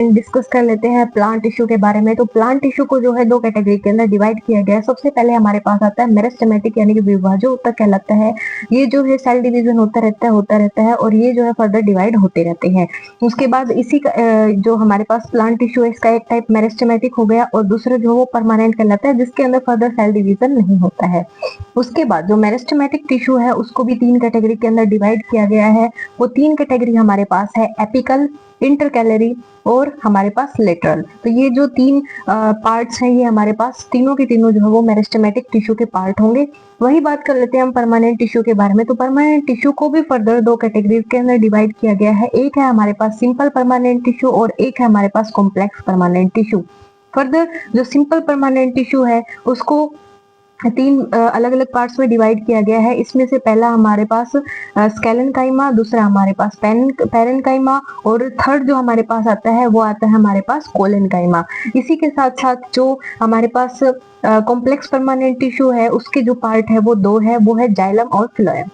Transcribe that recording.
Discuss कर लेते हैं प्लांट टिश्यू के बारे में। तो प्लांट टिश्यू को जो है दो कैटेगरी के अंदर डिवाइड किया गया है। सबसे पहले हमारे पास आता है मेरिस्टेमेटिक यानी कि विभाज्य ऊतक कहलाता है। ये जो है सेल डिवीजन होता रहता है और ये जो है फर्दर डिवाइड होते रहते हैं। उसके बाद इसी का जो हमारे पास प्लांट टिश्यू है इसका एक टाइप मेरिस्टेमेटिक हो गया और दूसरा जो वो परमानेंट कहलाता है जिसके अंदर फर्दर सेल डिवीजन नहीं होता है। उसके बाद जो मेरिस्टेमेटिक टिश्यू है उसको भी तीन कैटेगरी के अंदर डिवाइड किया गया है। वो तीन कैटेगरी हमारे पास है एपिकल, इंटरकैलरी और हमारे पास लेटरल। तो ये जो तीन पार्ट्स हैं ये हमारे पास तीनों के तीनों जो है वो मेरिस्टेमेटिक टिश्यू के पार्ट होंगे। वही बात कर लेते हैं हम परमानेंट टिश्यू के बारे में। तो परमानेंट टिश्यू को भी फर्दर दो कैटेगरीज के अंदर डिवाइड किया गया है। एक है हमारे पास सिंपल परमानेंट टिश्यू और एक है हमारे पास कॉम्प्लेक्स परमानेंट टिश्यू। फर्दर जो सिंपल परमानेंट टिश्यू है उसको तीन अलग अलग पार्ट्स में डिवाइड किया गया है। इसमें से पहला हमारे पास स्केलेनकाइमा, दूसरा हमारे पास पैरेनकाइमा और थर्ड जो हमारे पास आता है वो आता है हमारे पास कोलेनकाइमा। इसी के साथ साथ जो हमारे पास कॉम्प्लेक्स परमानेंट टिश्यू है उसके जो पार्ट है वो दो है, वो है जाइलम और फ्लोएम।